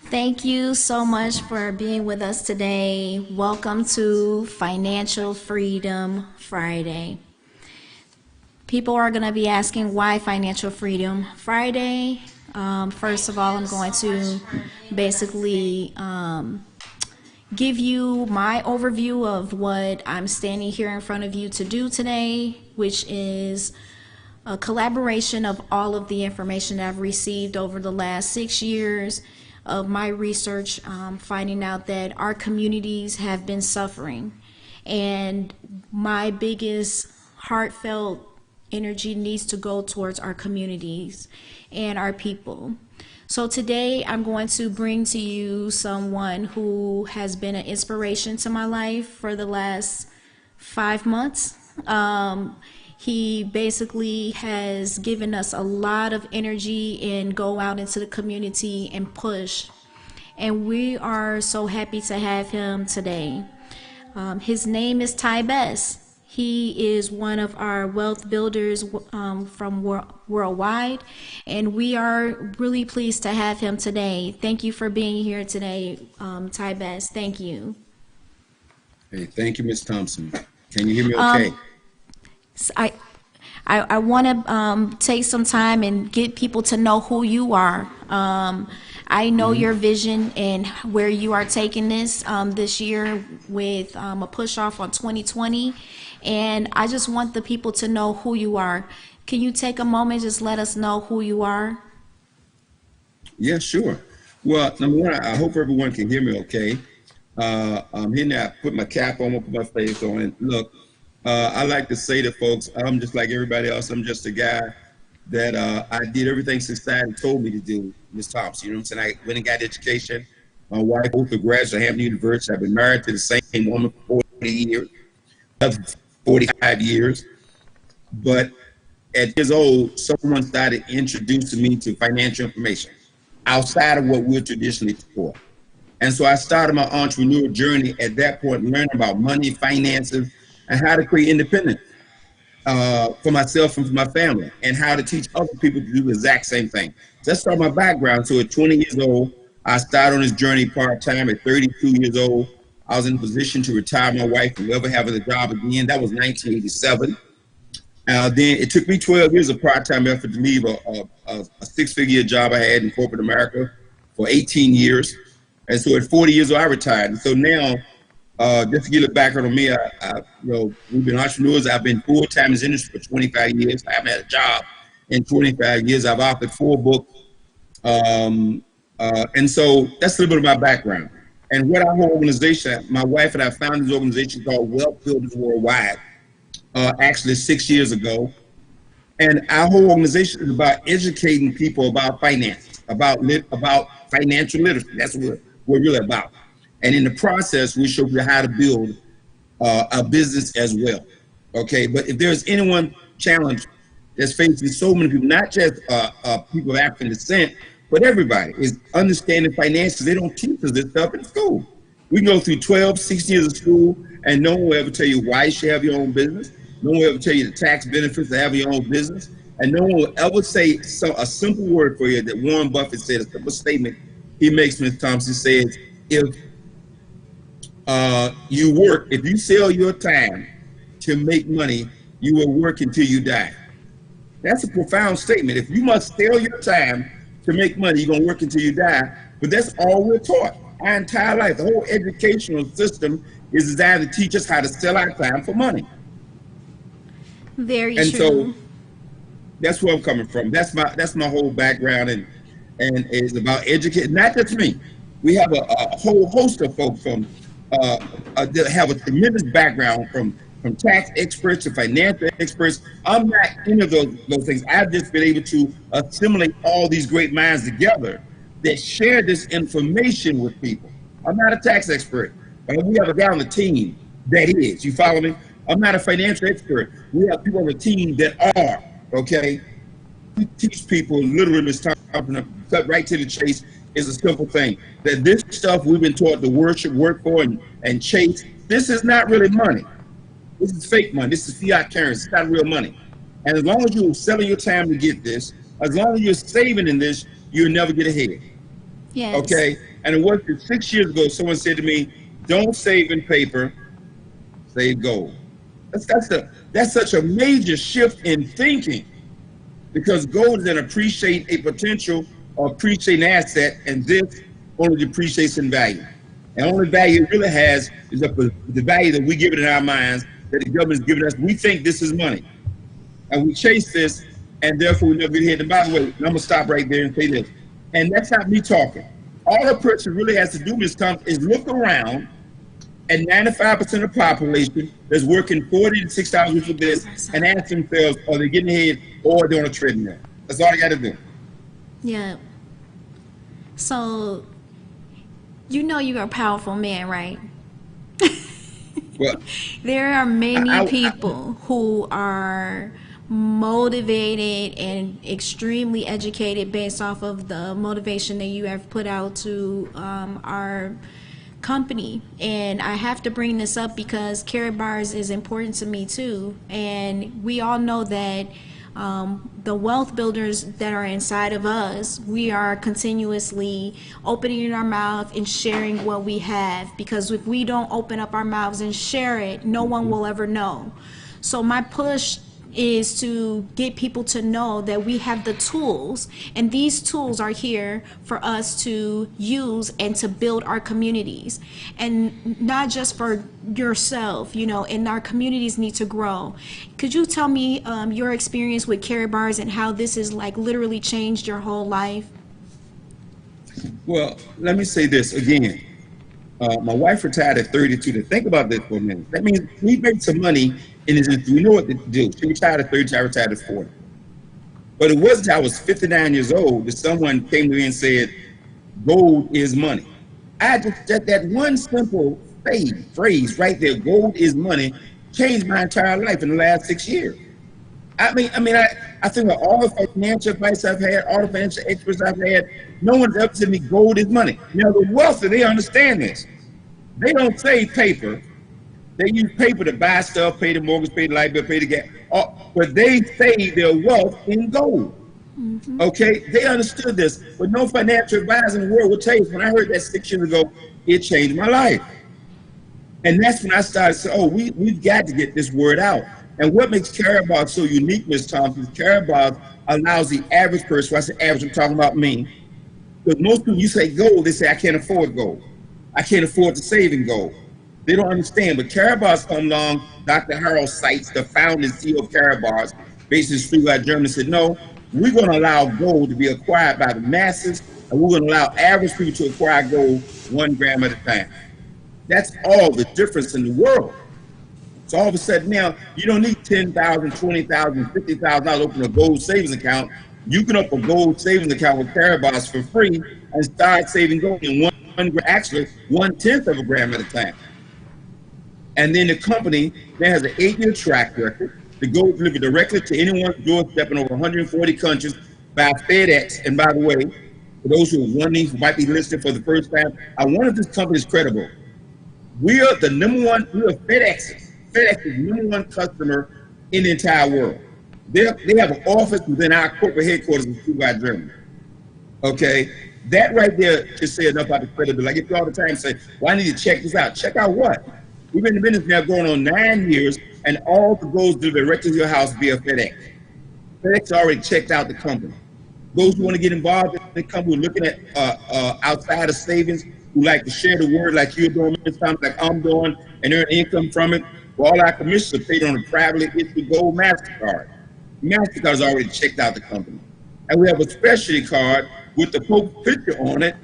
Thank you so much for being with us today. Welcome to Financial Freedom Friday. People are going to be asking why Financial Freedom Friday. First of all, I'm going to basically give you my overview of what I'm standing here in front of you to do today, which is a collaboration of all of the information that I've received over the last 6 years of my research, finding out that our communities have been suffering. And my biggest heartfelt energy needs to go towards our communities and our people. So today I'm going to bring to you someone who has been an inspiration to my life for the last 5 months. He basically has given us a lot of energy and go out into the community and push. And we are so happy to have him today. His name is Ty Best. He is one of our wealth builders from worldwide, and we are really pleased to have him today. Thank you for being here today, Ty Best. Thank you. Hey, thank you, Ms. Thompson. Can you hear me okay? I want to take some time and get people to know who you are. I know your vision and where you are taking this year with a push off on 2020. And I just want the people to know who you are. Can you take a moment, just let us know who you are? Yeah, sure. Well, number one, I hope everyone can hear me okay. I'm here now, put my cap on, put my face on, and look, I like to say to folks, I'm just like everybody else. I'm just a guy that I did everything society told me to do, Ms. Thompson. You know what I'm saying? I went and got education. My wife both a graduate of Hampton University. I've been married to the same woman for 40 years, 45 years. But at years old, someone started introducing me to financial information outside of what we're traditionally taught. And so I started my entrepreneurial journey at that point, learning about money, finances, and how to create independence for myself and for my family, and how to teach other people to do the exact same thing. So that's started my background. So at 20 years old, I started on this journey part-time. At 32 years old, I was in a position to retire my wife and never having a job again. That was 1987. Then it took me 12 years of part-time effort to leave a six-figure job I had in corporate America for 18 years. And so at 40 years old, I retired. And so now, just to get a background on me, we've been entrepreneurs. I've been full-time in this industry for 25 years. I haven't had a job in 25 years. I've authored 4 books. And so that's a little bit of my background. And what our whole organization, my wife and I founded this organization called Wealth Builders Worldwide, actually 6 years ago. And our whole organization is about educating people about finance, about financial literacy. That's what we're really about. And in the process, we show you how to build a business as well. Okay, but if there's anyone challenge that's facing so many people, not just people of African descent, but everybody, is understanding finances. They don't teach us this stuff in school. We go through 12, 16 years of school, and no one will ever tell you why you should have your own business. No one will ever tell you the tax benefits to have your own business. And no one will ever say a simple word for you that Warren Buffett said, a simple statement he makes, Ms. Thompson, says, if you work, if you sell your time to make money, you will work until you die. That's a profound statement. If you must sell your time to make money, you're going to work until you die. But that's all we're taught our entire life. The whole educational system is designed to teach us how to sell our time for money. Very and true. So that's where I'm coming from. That's my whole background, and it's about educating, not just me. We have a whole host of folks from that have a tremendous background, from tax experts to financial experts. I'm not any of those things. I've just been able to assimilate all these great minds together that share this information with people. I'm not a tax expert. We have a guy on the team that is. You follow me? I'm not a financial expert. We have people on the team that are. Okay, we teach people literally, Ms. Thompson, cut right to the chase. Is a simple thing, that this stuff we've been taught to worship, work for, and chase. This is not really money. This is fake money. This is fiat currency. It's not real money. And as long as you're selling your time to get this, as long as you're saving in this, you'll never get ahead. Yes. Okay? And it wasn't 6 years ago, someone said to me, don't save in paper, save gold. That's such a major shift in thinking, because gold is an appreciate a potential or appreciate an asset, and this only depreciates in value. And only value it really has is the value that we give it in our minds, that the government is giving us. We think this is money, and we chase this, and therefore we never get hit. And by the way, I'm gonna stop right there and say this, and that's not me talking. All a person really has to do is look around at 95% of the population that's working 40 to 6 hours for this, and ask themselves, are they getting ahead or they're on a treadmill? That's all they got to do. Yeah. So, you know you're a powerful man, right? Well, there are many people who are motivated and extremely educated based off of the motivation that you have put out to our company. And I have to bring this up because Karatbars is important to me too. And we all know that the wealth builders that are inside of us, we are continuously opening our mouth and sharing what we have, because if we don't open up our mouths and share it, no one will ever know. So my push is to get people to know that we have the tools, and these tools are here for us to use and to build our communities, and not just for yourself, you know, and our communities need to grow. Could you tell me your experience with Karatbars and how this has like literally changed your whole life? Well, let me say this again. My wife retired at 32. Think about this for a minute. That means we made some money in this industry. We know what to do. She retired at 30, I retired at 40. But it wasn't until I was 59 years old that someone came to me and said, gold is money. I just, that one simple phrase right there, gold is money, changed my entire life in the last 6 years. I think of all the financial advice I've had, all the financial experts I've had, no one's ever said to me gold is money. Now the wealthy, they understand this. They don't save paper. They use paper to buy stuff, pay the mortgage, pay the light bill, pay the gas, but they save their wealth in gold. Mm-hmm. Okay, they understood this, but no financial advisor in the world will tell you. When I heard that 6 years ago, it changed my life. And that's when I started saying, oh, we've got to get this word out. And what makes Karatbars so unique, Ms. Thompson, is Karatbars allows the average person, when I say average, I'm talking about me, because most people, you say gold, they say, I can't afford gold. I can't afford to save in gold. They don't understand, but Karatbars come along, Dr. Harold Seitz, the founder and CEO of Karatbars, based in Stuttgart, Germany, said, no, we're going to allow gold to be acquired by the masses, and we're going to allow average people to acquire gold 1 gram at a time. That's all the difference in the world. So all of a sudden now, you don't need $10,000, $20,000, $50,000 to open a gold savings account. You can open a gold savings account with Karatbars for free and start saving gold in 1/10 of a gram at a time. And then the company that has an 8-year track record, the gold delivered directly to anyone's doorstep in over 140 countries by FedEx. And by the way, for those who are wondering, who might be listening for the first time, I wonder if this company is credible. We are the number one, we are FedEx. FedEx is the number 1 customer in the entire world. They have an office within our corporate headquarters in Stuttgart, Germany. Okay, that right there just say enough about the credibility. I get people all the time say, well, I need to check this out. Check out what? We've been in the business now going on 9 years, and all the gold delivered directly to your house via FedEx. FedEx already checked out the company. Those who want to get involved in the company, looking at outside of savings, who like to share the word like you're doing, like I'm doing, and earn income from it. Well, all our commissions are paid on a privately issued gold MasterCard. MasterCard has already checked out the company. And we have a specialty card with the Pope picture on it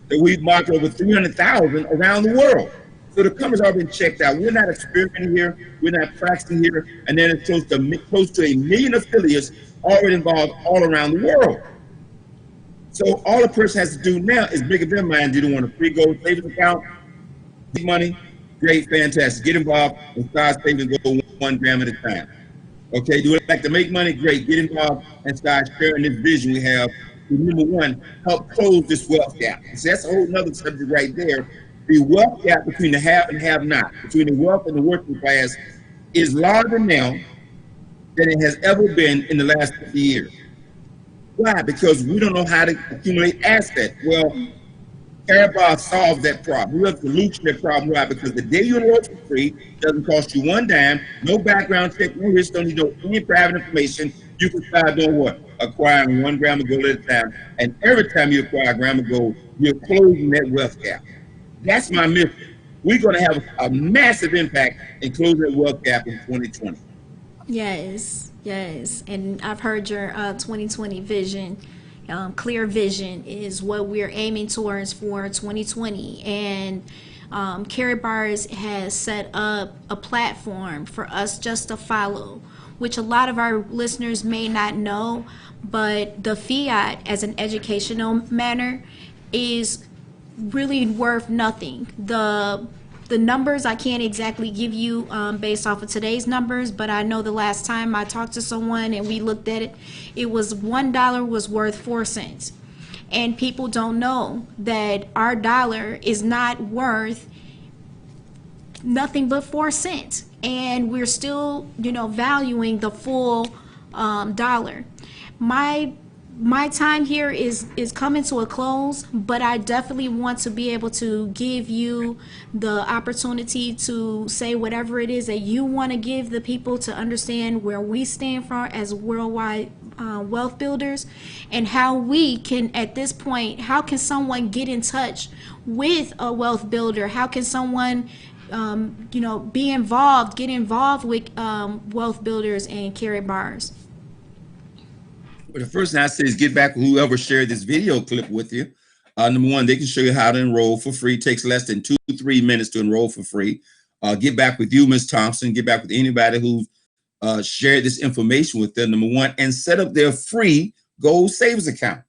that we've marketed over 300,000 around the world. So the company's already been checked out. We're not experimenting here. We're not practicing here. And then it's close to 1 million affiliates already involved all around the world. So all a person has to do now is make up their mind. You don't want a free gold savings account, money, great, fantastic. Get involved and start saving gold 1 gram at a time. Okay, do you like to make money? Great. Get involved and start sharing this vision we have to, number 1, help close this wealth gap. So that's a whole nother subject right there. The wealth gap between the have and have not, between the wealth and the working class, is larger now than it has ever been in the last 50 years. Why? Because we don't know how to accumulate assets. Well, Karatbar solves that problem. We have the solution to that problem. Why? Because the day you enroll for free, doesn't cost you one dime, no background check, no risk, don't need no any private information. You can start doing what? Acquiring 1 gram of gold at a time. And every time you acquire a gram of gold, you're closing that wealth gap. That's my mission. We're going to have a massive impact in closing that wealth gap in 2020. Yes, yes. And I've heard your 2020 vision. Clear vision is what we're aiming towards for 2020. And Karatbars has set up a platform for us just to follow, which a lot of our listeners may not know, but the fiat as an educational manner is really worth nothing. The numbers I can't exactly give you based off of today's numbers, but I know the last time I talked to someone and we looked at it, it was $1 was worth 4 cents. And people don't know that our dollar is not worth nothing but 4 cents. And we're still, valuing the full dollar. My time here is coming to a close, but I definitely want to be able to give you the opportunity to say whatever it is that you want to give the people to understand where we stand for as worldwide wealth builders, and how we can, at this point, how can someone get in touch with a wealth builder? How can someone get involved with wealth builders and Karatbars? But the first thing I say is get back with whoever shared this video clip with you. Number one, they can show you how to enroll for free. It takes less than 2-3 minutes to enroll for free. Get back with you, Ms. Thompson. Get back with anybody who shared this information with them, number one, and set up their free gold savings account.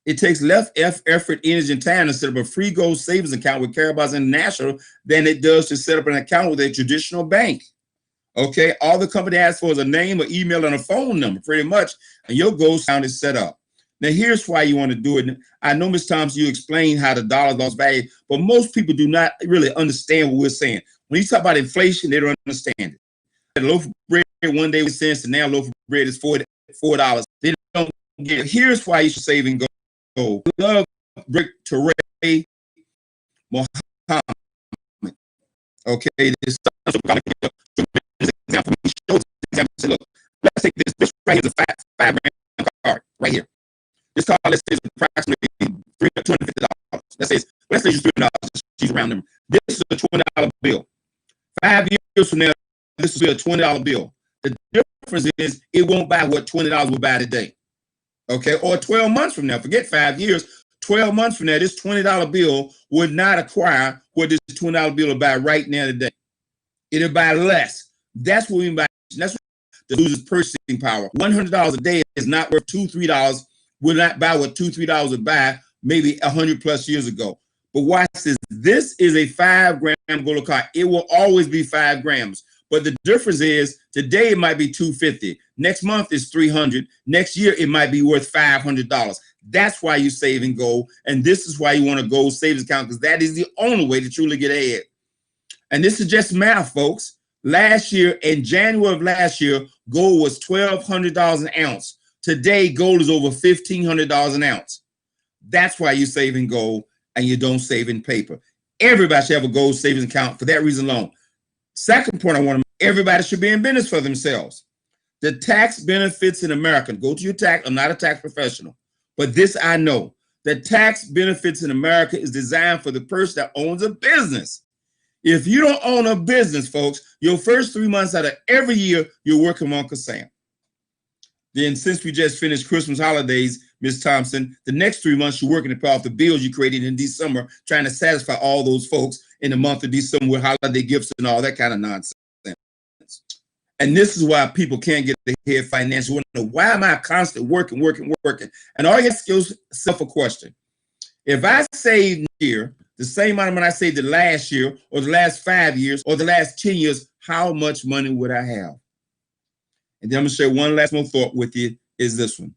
It takes less effort, energy, and time to set up a free gold savings account with Karatbars International than it does to set up an account with a traditional bank. Okay, all the company asks for is a name, an email, and a phone number, pretty much, and your gold account is set up. Now, here's why you want to do it. I know, Ms. Thompson, you explained how the dollar lost value, but most people do not really understand what we're saying. When you talk about inflation, they don't understand it. A loaf of bread one day was cents, and now a loaf of bread is $4. They don't get it. Here's why you should save and gold. Love Rick Teray Mohammed. Okay, this example. He shows example. Look, let's take this. This right here is a five gram card right here. This card, let's say, is approximately $250. Let's say it's $300. She's around them. This is a $20 bill. 5 years from now, this will be a $20 bill. The difference is it won't buy what $20 will buy today. Okay, or 12 months from now, forget 5 years. 12 months from now, this $20 bill would not acquire what this $20 bill will buy right now today. It'll buy less. That's what we mean by, that's what the loses purchasing power. $100 a day is not worth $2-3. Will not buy what $2-3 would buy maybe 100+ years ago. But watch this. This is a 5 gram gold card. It will always be 5 grams. But the difference is today it might be $250. Next month is $300. Next year it might be worth $500. That's why you save in gold. And this is why you want a gold savings account, because that is the only way to truly get ahead. And this is just math, folks. Last year, in January of last year, gold was $1,200 an ounce. Today, gold is over $1,500 an ounce. That's why you save in gold and you don't save in paper. Everybody should have a gold savings account for that reason alone. Second point I want to make, everybody should be in business for themselves. The tax benefits in America, go to your tax, I'm not a tax professional, but this I know. The tax benefits in America is designed for the person that owns a business. If you don't own a business, folks, your first 3 months out of every year, you're working on Kasam. Then since we just finished Christmas holidays, Ms. Thompson, the next 3 months you're working to pay off the bills you created in December, trying to satisfy all those folks in the month of December with holiday gifts and all that kind of nonsense. And this is why people can't get ahead financially. Why am I constantly working? And all you ask yourself a question. If I save here the same amount of money I saved the last year or the last 5 years or the last 10 years, how much money would I have? And then I'm going to share one last more thought with you is this one.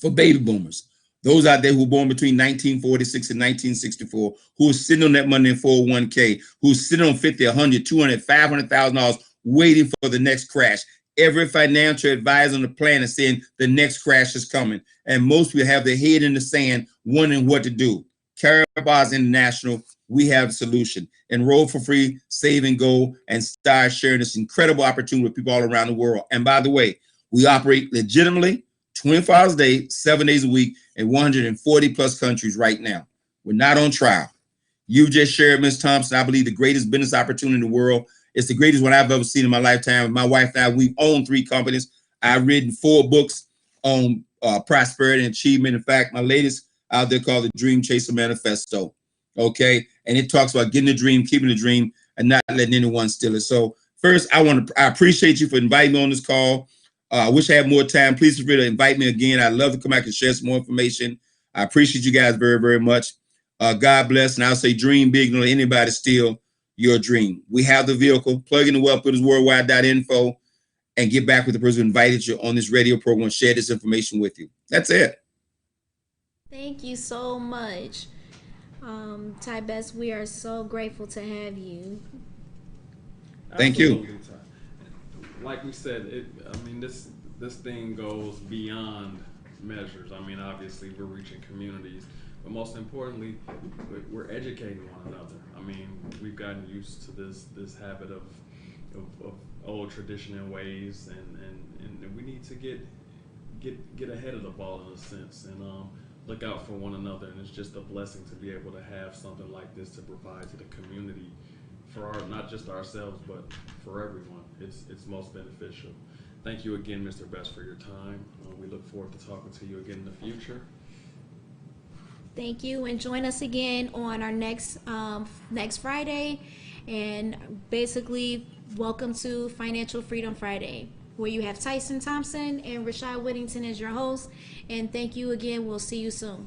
For baby boomers, those out there who were born between 1946 and 1964, who are sitting on that money in 401k, who's sitting on $50, $100, $200, $500,000 waiting for the next crash. Every financial advisor on the planet is saying the next crash is coming. And most people have their head in the sand wondering what to do. Carabas International, we have a solution. Enroll for free, save and go, and start sharing this incredible opportunity with people all around the world. And by the way, we operate legitimately 24 hours a day, 7 days a week in 140 plus countries right now. We're not on trial. You just shared, Ms. Thompson, I believe the greatest business opportunity in the world. It's the greatest one I've ever seen in my lifetime. My wife and I, we own 3 companies. I've written 4 books on prosperity and achievement. In fact, my latest out there called the Dream Chaser Manifesto. Okay. And it talks about getting the dream, keeping the dream, and not letting anyone steal it. So first, I appreciate you for inviting me on this call. I wish I had more time. Please feel free to invite me again. I'd love to come back and share some more information. I appreciate you guys very, very much. God bless. And I'll say dream big. Don't let anybody steal your dream. We have the vehicle. Plug in the wealthbuildersworldwide.info and get back with the person who invited you on this radio program and share this information with you. That's it. Thank you so much. Ty Best, we are so grateful to have you. Thank you. Like we said, I mean, this thing goes beyond measures. I mean, obviously, we're reaching communities, but most importantly, we're educating one another. I mean, we've gotten used to this habit of old tradition and ways, and we need to get ahead of the ball in a sense, and look out for one another. And it's just a blessing to be able to have something like this to provide to the community, for not just ourselves, but for everyone. It's most beneficial. Thank you again, Mr. Best, for your time. We look forward to talking to you again in the future. Thank you, and join us again on our next Friday. And basically, welcome to Financial Freedom Friday, where you have Tyson Thompson and Rashad Whittington as your host. And thank you again. We'll see you soon.